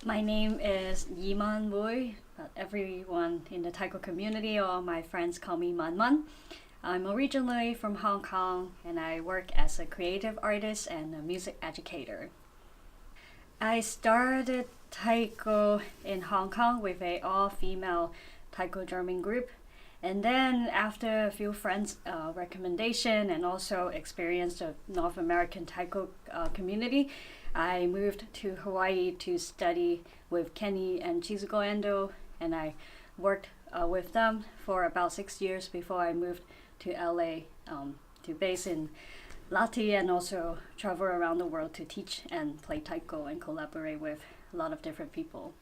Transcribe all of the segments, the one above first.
My name is Yeeman Mui, but everyone in the Taiko community or my friends call me Manman. I'm originally from Hong Kong and I work as a creative artist and a music educator. I started Taiko in Hong Kong with an all-female Taiko drumming group. And then after a few friends' recommendation and also experienced the North American Taiko community, I moved to Hawaii to study with Kenny and Chizuko Endo, and I worked with them for about 6 years before I moved to LA to base in Lati and also travel around the world to teach and play Taiko and collaborate with a lot of different people.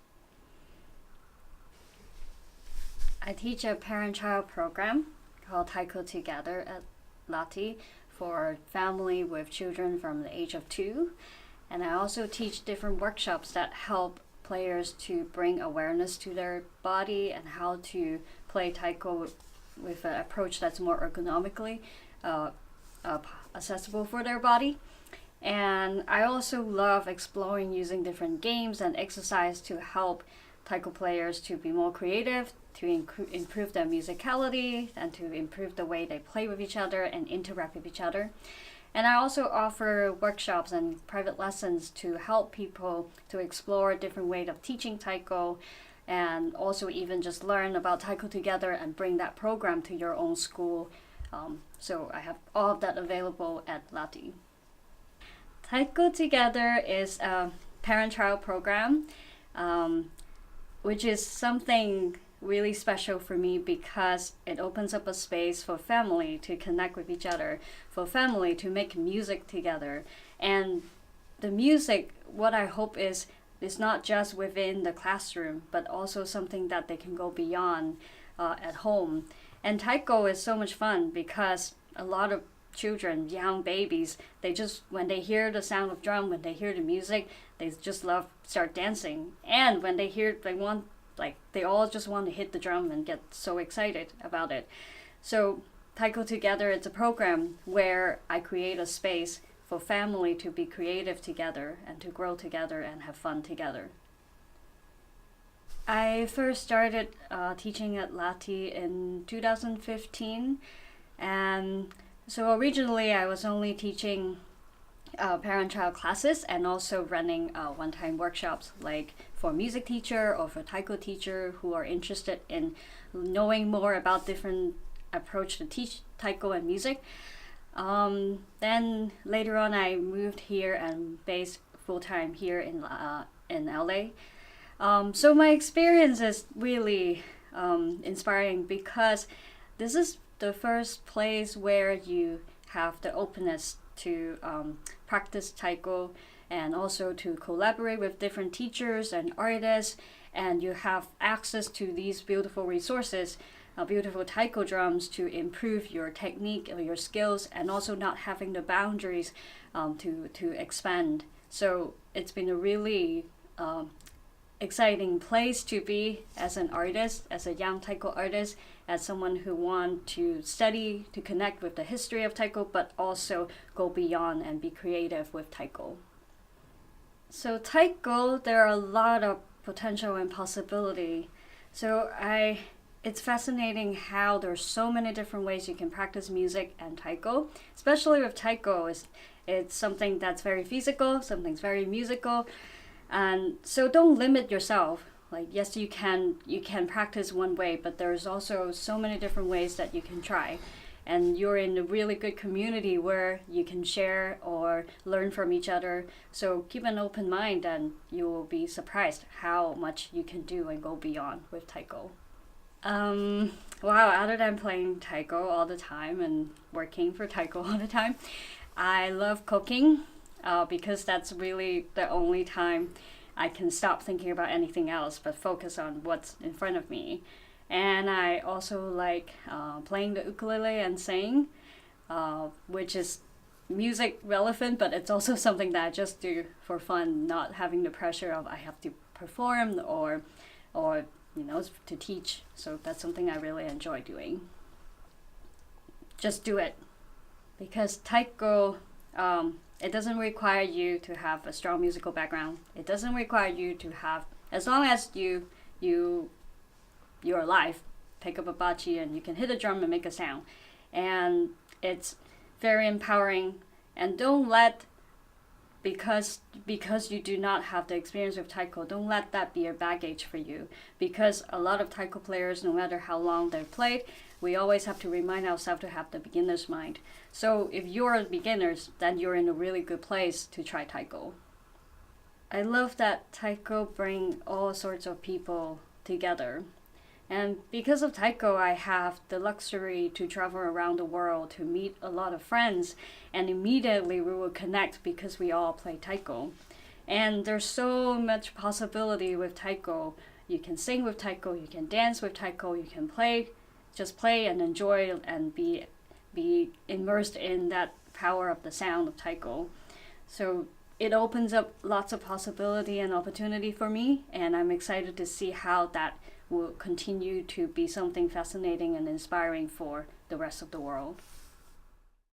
I teach a parent-child program called Taiko Together at Lati for family with children from the age of 2. And I also teach different workshops that help players to bring awareness to their body and how to play Taiko with an approach that's more ergonomically accessible for their body. And I also love exploring using different games and exercise to help Taiko players to be more creative, to improve their musicality, and to improve the way they play with each other and interact with each other. And I also offer workshops and private lessons to help people to explore different ways of teaching Taiko and also even just learn about Taiko Together and bring that program to your own school. So I have all of that available at Lati. Taiko Together is a parent-child program, which is something really special for me because it opens up a space for family to connect with each other, for family to make music together. And the music, what I hope is not just within the classroom, but also something that they can go beyond at home. And Taiko is so much fun because a lot of children, young babies, they just, when they hear the sound of drum, when they hear the music, they just start dancing. And when they hear, they all just want to hit the drum and get so excited about it. So Taiko Together, it's a program where I create a space for family to be creative together and to grow together and have fun together. I first started teaching at Lati in 2015, and so originally I was only teaching parent-child classes and also running one-time workshops like for music teacher or for Taiko teacher who are interested in knowing more about different approach to teach Taiko and music. Then later on I moved here and based full-time here in LA. So my experience is really inspiring because this is the first place where you have the openness to practice Taiko and also to collaborate with different teachers and artists, and you have access to these beautiful resources, beautiful Taiko drums to improve your technique or your skills, and also not having the boundaries to expand. So it's been a really exciting place to be as an artist, as a young Taiko artist, as someone who wants to study, to connect with the history of Taiko, but also go beyond and be creative with Taiko. So Taiko, there are a lot of potential and possibility. So it's fascinating how there's so many different ways you can practice music and Taiko. Especially with Taiko, it's something that's very physical, something's very musical. And so don't limit yourself. Like, yes, you can practice one way, but there's also so many different ways that you can try. And you're in a really good community where you can share or learn from each other. So keep an open mind and you will be surprised how much you can do and go beyond with Taiko. Wow, other than playing Taiko all the time and working for Taiko all the time, I love cooking because that's really the only time I can stop thinking about anything else but focus on what's in front of me. And I also like playing the ukulele and singing, which is music relevant, but it's also something that I just do for fun, not having the pressure of I have to perform or to teach. So that's something I really enjoy doing. Just do it. Because Taiko, It doesn't require you to have a strong musical background. It doesn't require you to have, as long as you're alive, pick up a bachi and you can hit a drum and make a sound. And it's very empowering. And don't let, because you do not have the experience with taiko, don't let that be a baggage for you. Because a lot of taiko players, no matter how long they've played, we always have to remind ourselves to have the beginner's mind. So if you're beginners, then you're in a really good place to try taiko. I love that taiko bring all sorts of people together. And because of taiko, I have the luxury to travel around the world to meet a lot of friends, and immediately we will connect because we all play taiko. And there's so much possibility with taiko. You can sing with taiko, you can dance with taiko, you can just play and enjoy and be immersed in that power of the sound of taiko. So it opens up lots of possibility and opportunity for me, and I'm excited to see how that will continue to be something fascinating and inspiring for the rest of the world.